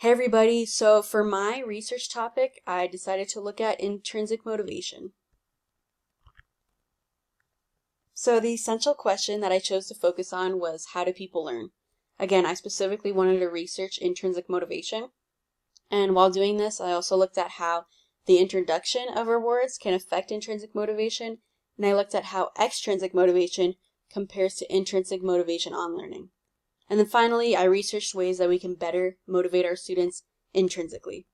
Hey everybody, so for my research topic, I decided to look at intrinsic motivation. So the essential question that I chose to focus on was, how do people learn? Again, I specifically wanted to research intrinsic motivation, and while doing this, I also looked at how the introduction of rewards can affect intrinsic motivation, and I looked at how extrinsic motivation compares to intrinsic motivation on learning. And then finally, I researched ways that we can better motivate our students intrinsically.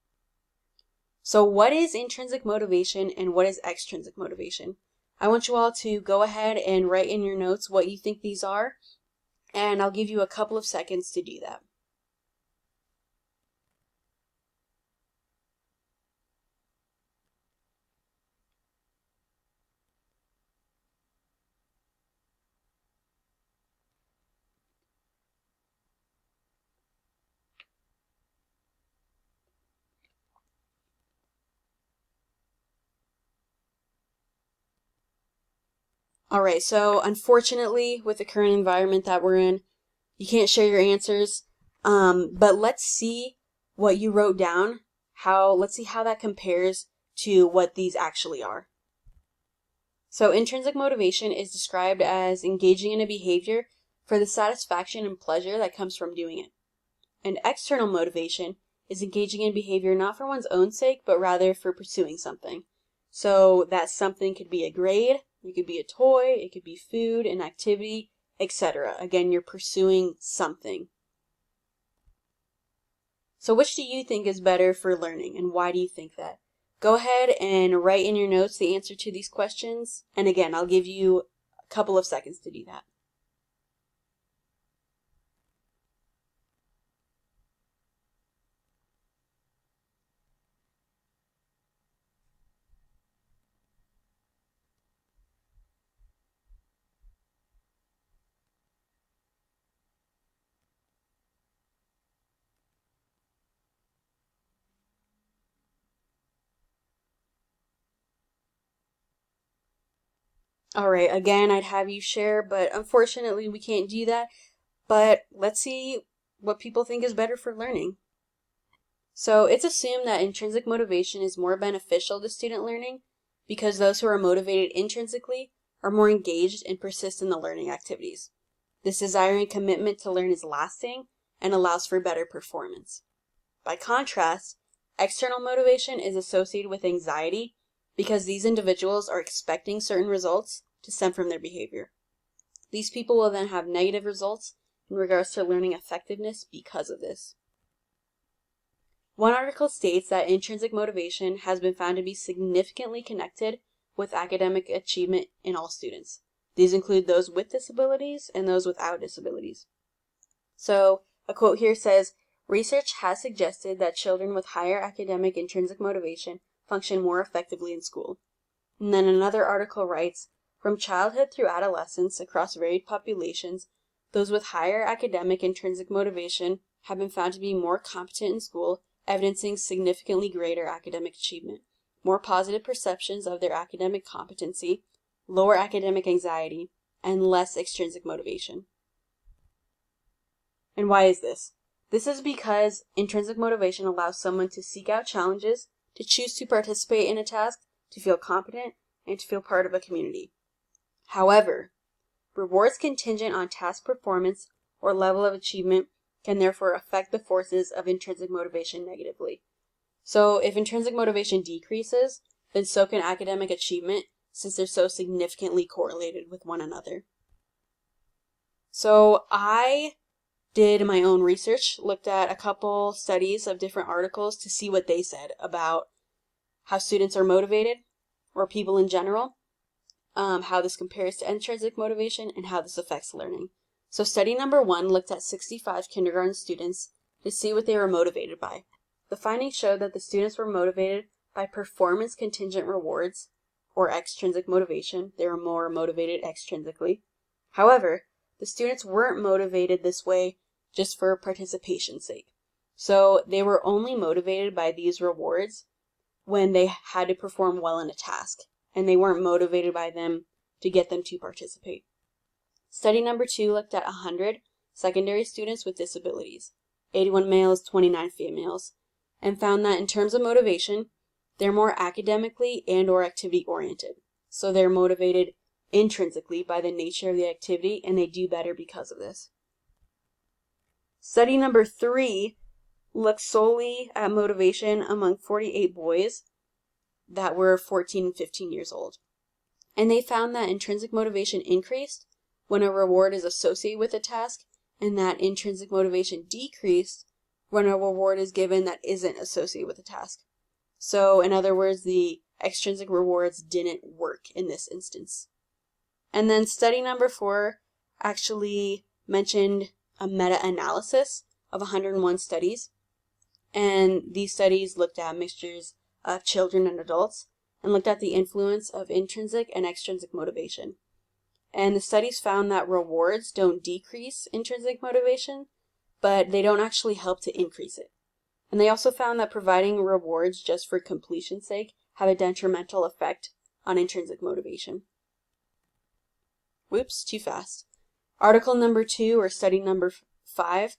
So what is intrinsic motivation and what is extrinsic motivation? I want you all to go ahead and write in your notes what you think these are, and I'll give you a couple of seconds to do that. All right, so unfortunately, with the current environment that we're in, you can't share your answers, but let's see what you wrote down, let's see how that compares to what these actually are. So intrinsic motivation is described as engaging in a behavior for the satisfaction and pleasure that comes from doing it. And external motivation is engaging in behavior not for one's own sake, but rather for pursuing something. So that something could be a grade, it could be a toy, it could be food, an activity, etc. Again, you're pursuing something. So which do you think is better for learning, and why do you think that? Go ahead and write in your notes the answer to these questions, and again, I'll give you a couple of seconds to do that. All right, again, I'd have you share, but unfortunately we can't do that. But let's see what people think is better for learning. So it's assumed that intrinsic motivation is more beneficial to student learning because those who are motivated intrinsically are more engaged and persist in the learning activities. This desire and commitment to learn is lasting and allows for better performance. By contrast, external motivation is associated with anxiety because these individuals are expecting certain results to stem from their behavior. These people will then have negative results in regards to learning effectiveness because of this. One article states that intrinsic motivation has been found to be significantly connected with academic achievement in all students. These include those with disabilities and those without disabilities. So, a quote here says, "Research has suggested that children with higher academic intrinsic motivation function more effectively in school." And then another article writes, "From childhood through adolescence across varied populations, those with higher academic intrinsic motivation have been found to be more competent in school, evidencing significantly greater academic achievement, more positive perceptions of their academic competency, lower academic anxiety, and less extrinsic motivation." And why is this? This is because intrinsic motivation allows someone to seek out challenges, to choose to participate in a task, to feel competent, and to feel part of a community. However, rewards contingent on task performance or level of achievement can therefore affect the forces of intrinsic motivation negatively. So if intrinsic motivation decreases, then so can academic achievement, since they're so significantly correlated with one another. So I did my own research, looked at a couple studies of different articles to see what they said about how students are motivated, or people in general, how this compares to intrinsic motivation, and how this affects learning. So study number 1 looked at 65 kindergarten students to see what they were motivated by. The findings showed that the students were motivated by performance contingent rewards, or extrinsic motivation. They were more motivated extrinsically. However, the students weren't motivated this way just for participation's sake. So they were only motivated by these rewards when they had to perform well in a task, and they weren't motivated by them to get them to participate. Study number 2 looked at 100 secondary students with disabilities. 81 males, 29 females, and found that in terms of motivation, they're more academically and/or activity-oriented. So they're motivated intrinsically by the nature of the activity, and they do better because of this. Study number 3 looks solely at motivation among 48 boys that were 14 and 15 years old. And they found that intrinsic motivation increased when a reward is associated with a task, and that intrinsic motivation decreased when a reward is given that isn't associated with a task. So, in other words, the extrinsic rewards didn't work in this instance. And then study number 4 actually mentioned a meta-analysis of 101 studies. And these studies looked at mixtures of children and adults and looked at the influence of intrinsic and extrinsic motivation. And the studies found that rewards don't decrease intrinsic motivation, but they don't actually help to increase it. And they also found that providing rewards just for completion's sake have a detrimental effect on intrinsic motivation. Whoops, too fast. Article number 2, or study number 5,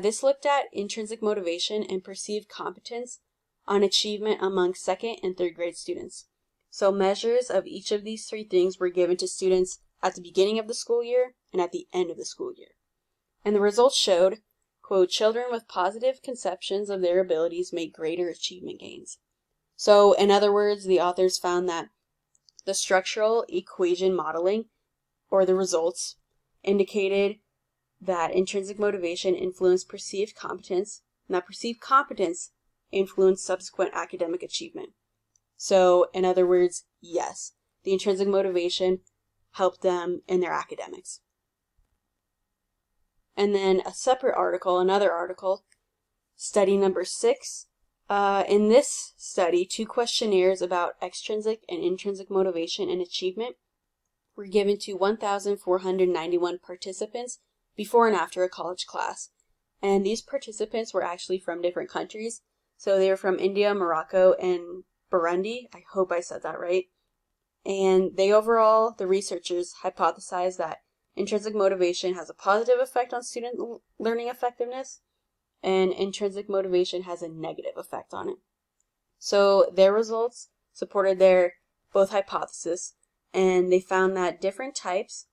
this looked at intrinsic motivation and perceived competence on achievement among 2nd and 3rd grade students. So measures of each of these 3 things were given to students at the beginning of the school year and at the end of the school year. And the results showed, quote, children with positive conceptions of their abilities make greater achievement gains. So in other words, the authors found that the structural equation modeling, or the results, indicated that intrinsic motivation influenced perceived competence, and that perceived competence influenced subsequent academic achievement. So, in other words, yes, the intrinsic motivation helped them in their academics. And then a separate article, another article, study number 6. In this study, 2 questionnaires about extrinsic and intrinsic motivation and achievement were given to 1,491 participants before and after a college class. And these participants were actually from different countries. So they were from India, Morocco, and Burundi. I hope I said that right. And the researchers hypothesized that intrinsic motivation has a positive effect on student learning effectiveness, and intrinsic motivation has a negative effect on it. So their results supported their both hypotheses, and they found that different types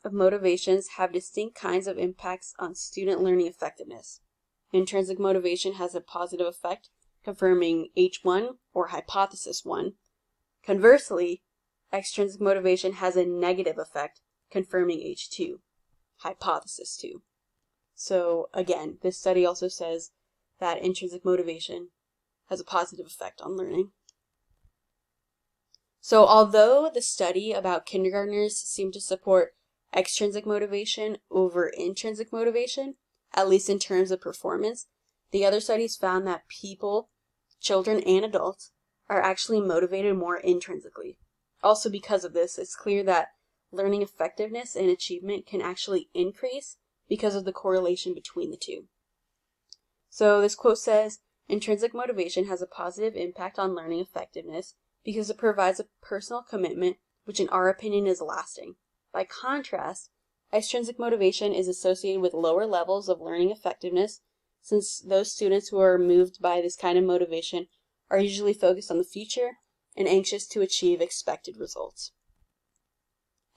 of motivations have distinct kinds of impacts on student learning effectiveness. Intrinsic motivation has a positive effect, confirming H1 or hypothesis 1. Conversely, extrinsic motivation has a negative effect, confirming H2, hypothesis 2. So again, this study also says that intrinsic motivation has a positive effect on learning. So although the study about kindergartners seemed to support extrinsic motivation over intrinsic motivation, at least in terms of performance, the other studies found that people, children and adults, are actually motivated more intrinsically. Also because of this, it's clear that learning effectiveness and achievement can actually increase because of the correlation between the two. So this quote says, intrinsic motivation has a positive impact on learning effectiveness because it provides a personal commitment which in our opinion is lasting. By contrast, extrinsic motivation is associated with lower levels of learning effectiveness, since those students who are moved by this kind of motivation are usually focused on the future and anxious to achieve expected results.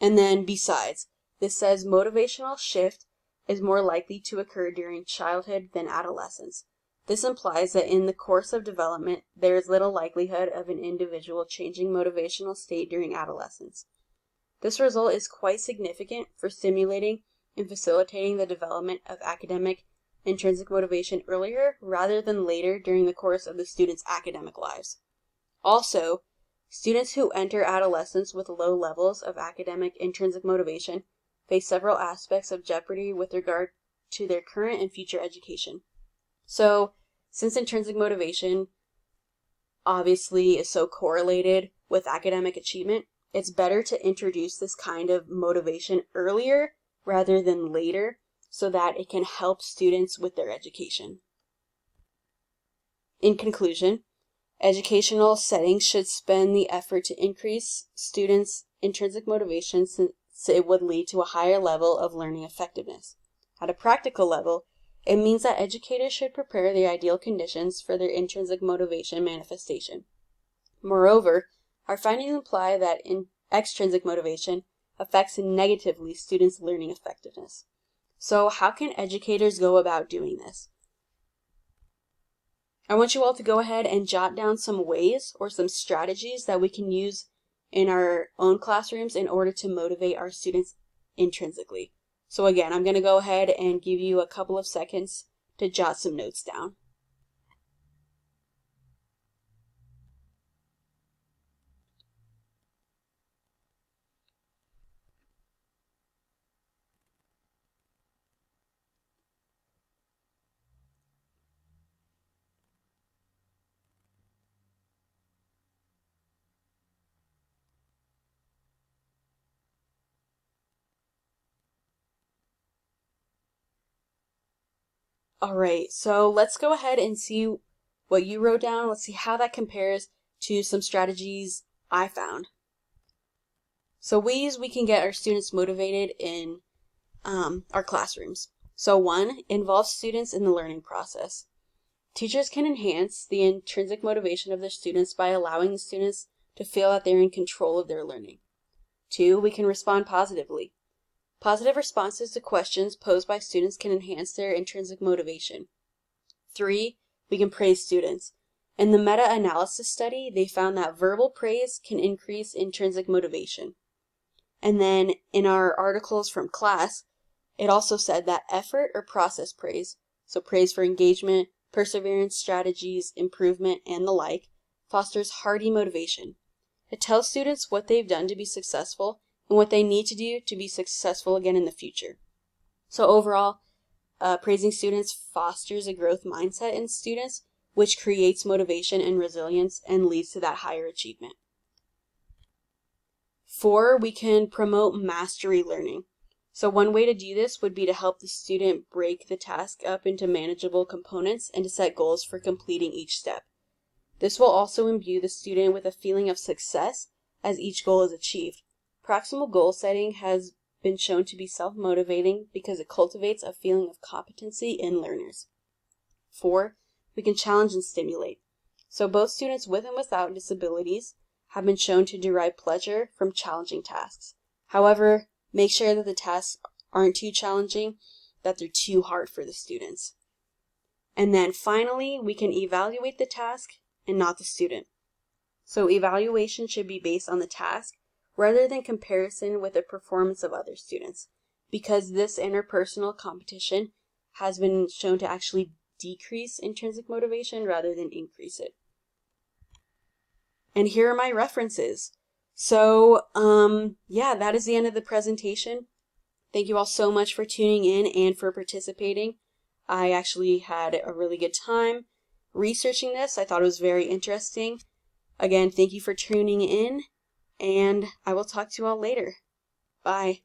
And then besides, this says motivational shift is more likely to occur during childhood than adolescence. This implies that in the course of development, there is little likelihood of an individual changing motivational state during adolescence. This result is quite significant for stimulating and facilitating the development of academic intrinsic motivation earlier rather than later during the course of the student's academic lives. Also, students who enter adolescence with low levels of academic intrinsic motivation face several aspects of jeopardy with regard to their current and future education. So, since intrinsic motivation obviously is so correlated with academic achievement, it's better to introduce this kind of motivation earlier rather than later so that it can help students with their education. In conclusion, educational settings should spend the effort to increase students' intrinsic motivation since it would lead to a higher level of learning effectiveness. At a practical level, It means that educators should prepare the ideal conditions for their intrinsic motivation manifestation. Moreover, our findings imply that extrinsic motivation affects negatively students' learning effectiveness. So how can educators go about doing this? I want you all to go ahead and jot down some ways or some strategies that we can use in our own classrooms in order to motivate our students intrinsically. So again, I'm going to go ahead and give you a couple of seconds to jot some notes down. All right, so let's go ahead and see what you wrote down. Let's see how that compares to some strategies I found. So ways we can get our students motivated in our classrooms. So 1, involve students in the learning process. Teachers can enhance the intrinsic motivation of their students by allowing the students to feel that they're in control of their learning. 2, we can respond positively. Positive responses to questions posed by students can enhance their intrinsic motivation. 3, we can praise students. In the meta-analysis study, they found that verbal praise can increase intrinsic motivation. And then in our articles from class, it also said that effort or process praise, so praise for engagement, perseverance, strategies, improvement, and the like, fosters hearty motivation. It tells students what they've done to be successful and what they need to do to be successful again in the future. So overall, praising students fosters a growth mindset in students, which creates motivation and resilience and leads to that higher achievement. 4, we can promote mastery learning. So one way to do this would be to help the student break the task up into manageable components and to set goals for completing each step. This will also imbue the student with a feeling of success as each goal is achieved. Proximal goal setting has been shown to be self-motivating because it cultivates a feeling of competency in learners. 4, we can challenge and stimulate. So both students with and without disabilities have been shown to derive pleasure from challenging tasks. However, make sure that the tasks aren't too challenging, that they're too hard for the students. And then finally, we can evaluate the task and not the student. So evaluation should be based on the task rather than comparison with the performance of other students, because this interpersonal competition has been shown to actually decrease intrinsic motivation rather than increase it. And here are my references. So, yeah, that is the end of the presentation. Thank you all so much for tuning in and for participating. I actually had a really good time researching this. I thought it was very interesting. Again, thank you for tuning in, and I will talk to you all later. Bye.